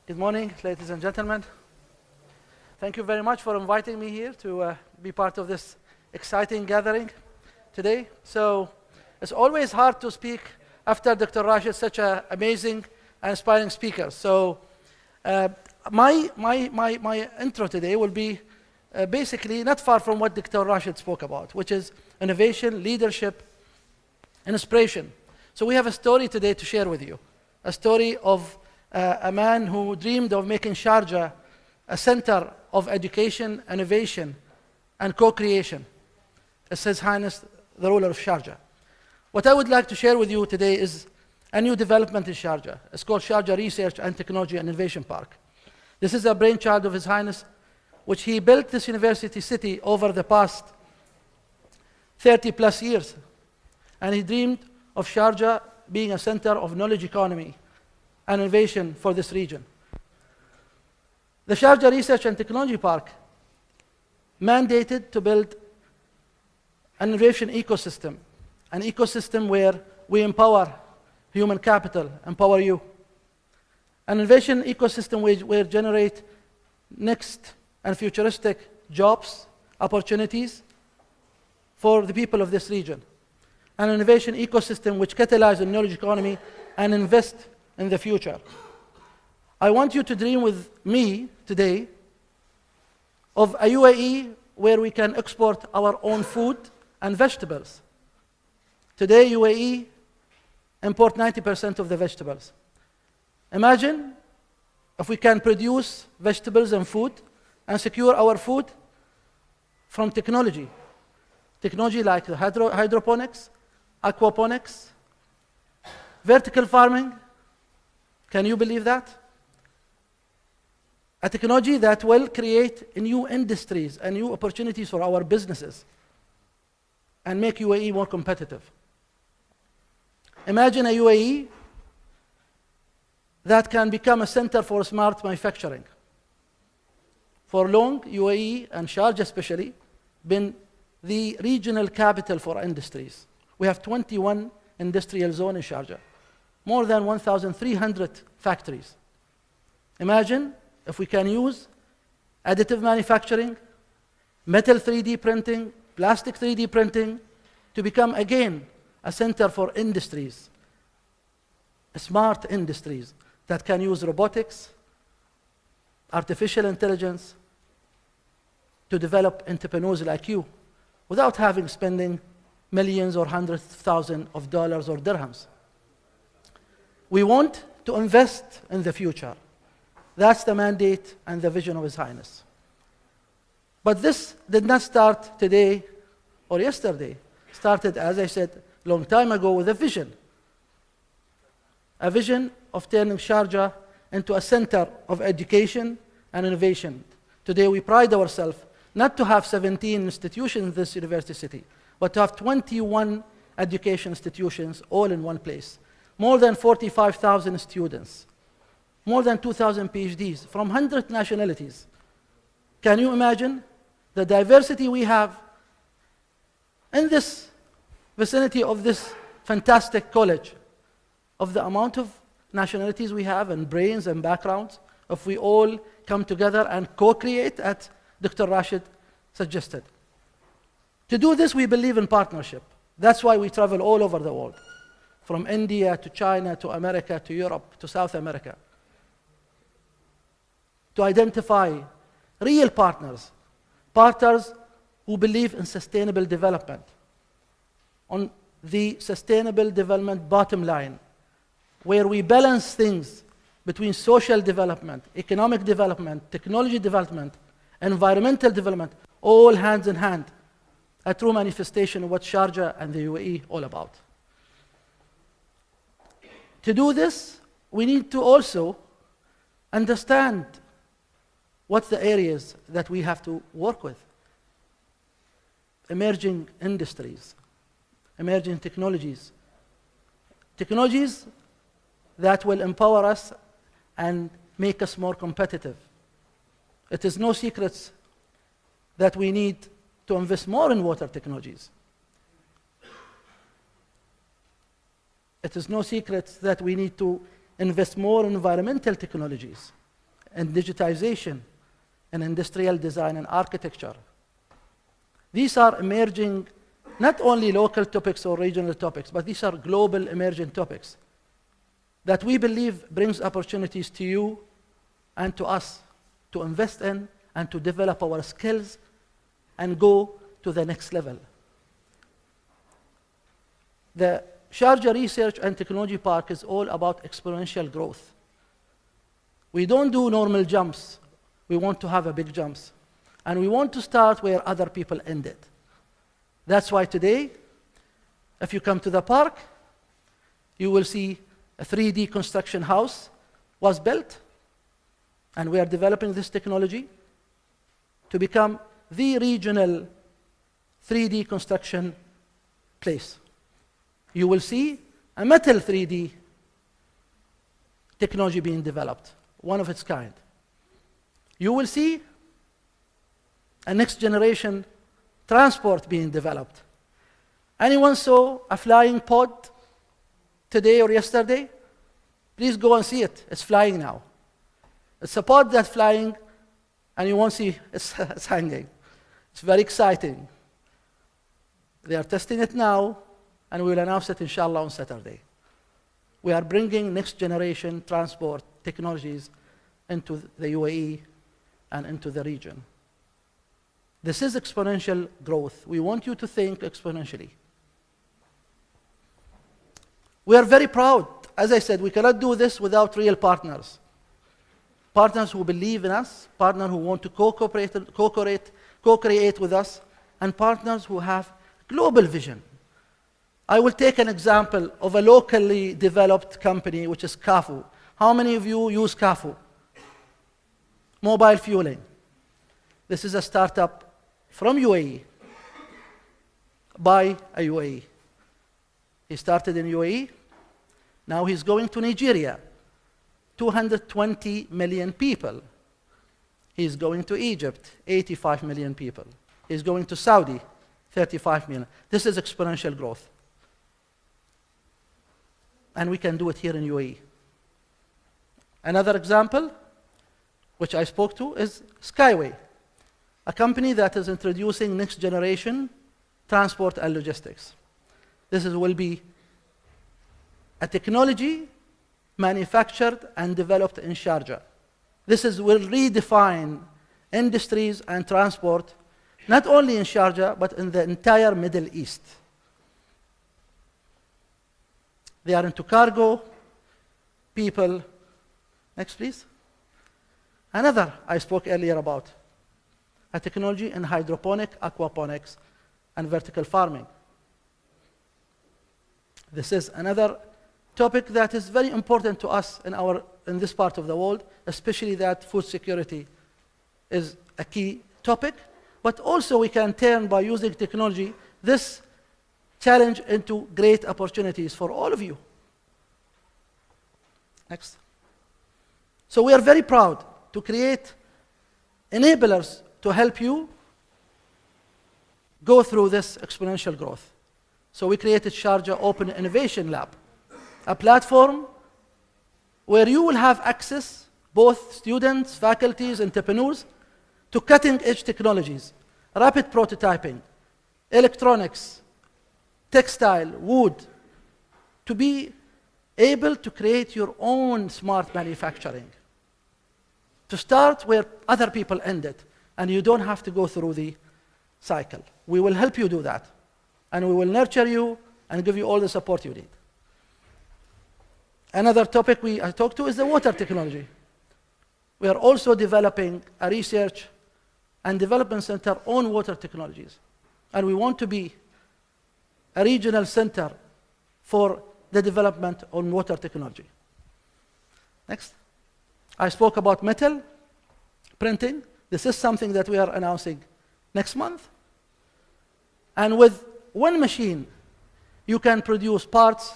Good morning, ladies and gentlemen. Thank you very much for inviting me here to be part of this exciting gathering today. So it's always hard to speak after Dr. Rashid, such an amazing and inspiring speaker. So my intro today will be basically not far from what Dr. Rashid spoke about, which is innovation, leadership, and inspiration. So we have a story today to share with you, a story of a man who dreamed of making Sharjah a center of education, innovation, and co-creation. It's His Highness, the ruler of Sharjah. What I would like to share with you today is a new development in Sharjah. It's called Sharjah Research and Technology and Innovation Park. This is a brainchild of His Highness, which he built this university city over the past 30 plus years. And he dreamed of Sharjah being a center of knowledge economy and innovation for this region. The Sharjah Research and Technology Park mandated to build an innovation ecosystem, an ecosystem where we empower human capital, empower you. An innovation ecosystem where generate next and futuristic jobs, opportunities for the people of this region. An innovation ecosystem which catalyzes the knowledge economy and invest in the future. I want you to dream with me today of a UAE where we can export our own food and vegetables. Today, UAE import 90% of the vegetables. Imagine if we can produce vegetables and food and secure our food from technology. Technology like hydroponics, aquaponics, vertical farming. Can you believe that? A technology that will create new industries and new opportunities for our businesses and make UAE more competitive. Imagine a UAE that can become a center for smart manufacturing. For long, UAE and Sharjah especially been the regional capital for industries. We have 21 industrial zones in Sharjah, more than 1,300 factories. Imagine if we can use additive manufacturing, metal 3D printing, plastic 3D printing to become again a center for industries, smart industries that can use robotics, artificial intelligence to develop entrepreneurs like you without having spending millions or hundreds of thousands of dollars or dirhams. We want to invest in the future. That's the mandate and the vision of His Highness. But this did not start today or yesterday. It started, as I said, a long time ago with a vision of turning Sharjah into a center of education and innovation. Today we pride ourselves not to have 17 institutions in this university city, but to have 21 education institutions all in one place. More than 45,000 students, more than 2,000 PhDs from 100 nationalities. Can you imagine the diversity we have in this vicinity of this fantastic college, of the amount of nationalities we have and brains and backgrounds, if we all come together and co-create as Dr. Rashid suggested. To do this, we believe in partnership. That's why we travel all over the world, from India to China to America to Europe to South America, to identify real partners who believe in sustainable development, on the sustainable development bottom line, where we balance things between social development, economic development, technology development, environmental development, all hands in hand, a true manifestation of what Sharjah and the UAE all about. To do this, we need to also understand what's the areas that we have to work with. Emerging industries, emerging technologies. Technologies that will empower us and make us more competitive. It is no secret that we need to invest more in water technologies. It is no secret that we need to invest more in environmental technologies. in digitization, in industrial design and architecture. These are emerging, not only local topics or regional topics, but these are global emerging topics that we believe brings opportunities to you and to us to invest in and to develop our skills and go to the next level. The Sharjah Research and Technology Park is all about exponential growth. We don't do normal jumps. We want to have a big jumps. And we want to start where other people ended. That's why today, if you come to the park, you will see a 3D construction house was built, and we are developing this technology to become the regional 3D construction place. You will see a metal 3D technology being developed, one of its kind. You will see a next generation transport being developed. Anyone saw a flying pod today or yesterday? Please go and see it. It's flying now. It's a pod that's flying, and you won't see it's hanging. It's very exciting. They are testing it now, and we will announce it, inshallah, on Saturday. We are bringing next generation transport technologies into the UAE and into the region. This is exponential growth. We want you to think exponentially. We are very proud. As I said, we cannot do this without real partners. Partners who believe in us, partners who want to co-create with us, and partners who have global vision. I will take an example of a locally developed company, which is Kafu. How many of you use Kafu? Mobile fueling. This is a startup from UAE by a UAE. He started in UAE. Now he's going to Nigeria, 220 million people. He's going to Egypt, 85 million people. He's going to Saudi, 35 million. This is exponential growth. And we can do it here in UAE. Another example, which I spoke to, is Skyway, a company that is introducing next generation transport and logistics. This will be a technology manufactured and developed in Sharjah. This will redefine industries and transport, not only in Sharjah, but in the entire Middle East. They are into cargo, people. Next, please. Another I spoke earlier about, a technology in hydroponic, aquaponics, and vertical farming. This is another topic that is very important to us in this part of the world, especially that food security is a key topic. But also we can turn, by using technology, this challenge into great opportunities for all of you. Next. So we are very proud to create enablers to help you go through this exponential growth. So we created Sharjah Open Innovation Lab, a platform where you will have access, both students, faculties, entrepreneurs, to cutting-edge technologies, rapid prototyping, electronics, textile, wood, to be able to create your own smart manufacturing, to start where other people ended, and you don't have to go through the cycle. We will help you do that, and we will nurture you and give you all the support you need. Another topic I talked to is the water technology. We are also developing a research and development center on water technologies, and we want to be a regional center for the development on water technology. Next. I spoke about metal printing. This is something that we are announcing next month. And with one machine, you can produce parts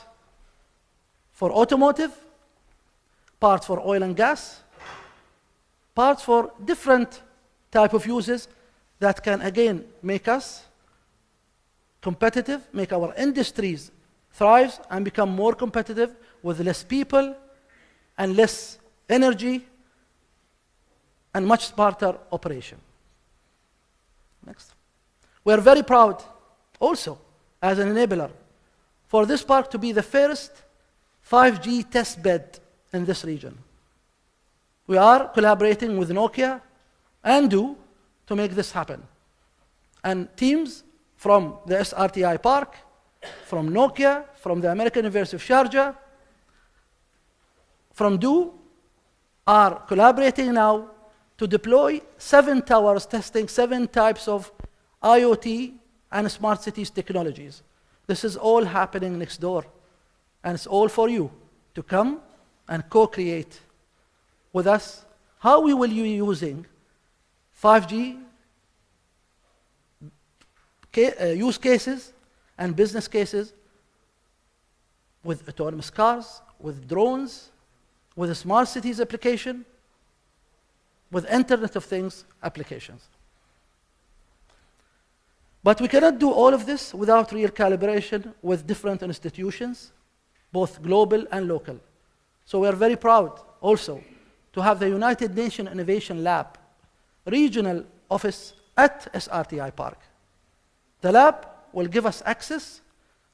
for automotive, parts for oil and gas, parts for different type of uses that can, again, make us competitive, make our industries thrive and become more competitive with less people and less energy and much smarter operation. Next. We are very proud also as an enabler for this park to be the first 5G test bed in this region. We are collaborating with Nokia and do to make this happen. And teams from the SRTI Park, from Nokia, from the American University of Sharjah, from Do are collaborating now to deploy 7 towers testing 7 types of IoT and smart cities technologies. This is all happening next door. And it's all for you to come and co-create with us how we will be using 5G use cases and business cases with autonomous cars, with drones, with a smart cities application, with Internet of Things applications. But we cannot do all of this without real calibration with different institutions, both global and local. So we are very proud also to have the United Nations Innovation Lab regional office at SRTI Park. The lab will give us access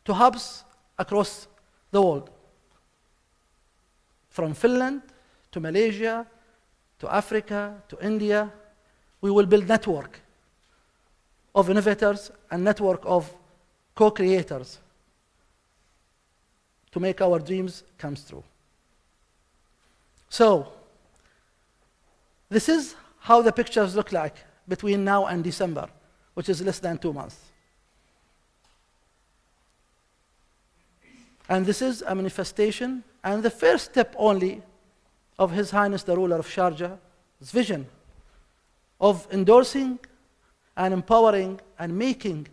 to hubs across the world, from Finland to Malaysia, to Africa, to India. We will build network of innovators and network of co-creators to make our dreams come true. So, this is how the pictures look like between now and December, which is less than 2 months. And this is a manifestation and the first step only of His Highness the Ruler of Sharjah's vision of endorsing and empowering and making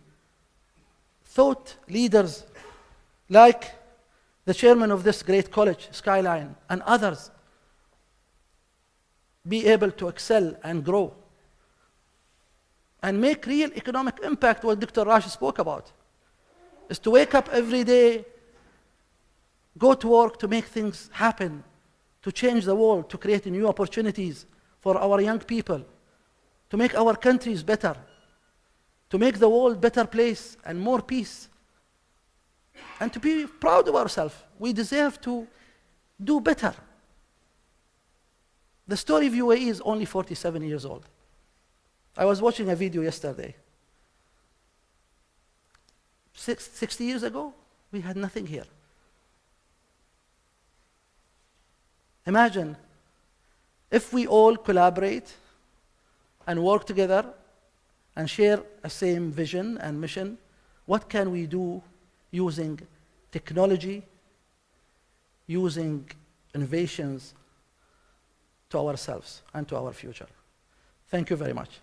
thought leaders like the chairman of this great college, Skyline, and others be able to excel and grow and make real economic impact. What Dr. Rashid spoke about is to wake up every day, go to work to make things happen, to change the world, to create new opportunities for our young people, to make our countries better, to make the world a better place and more peace, and to be proud of ourselves. We deserve to do better. The story of UAE is only 47 years old. I was watching a video yesterday. 60 years ago, we had nothing here. Imagine if we all collaborate and work together and share a same vision and mission, what can we do using technology, using innovations to ourselves and to our future? Thank you very much.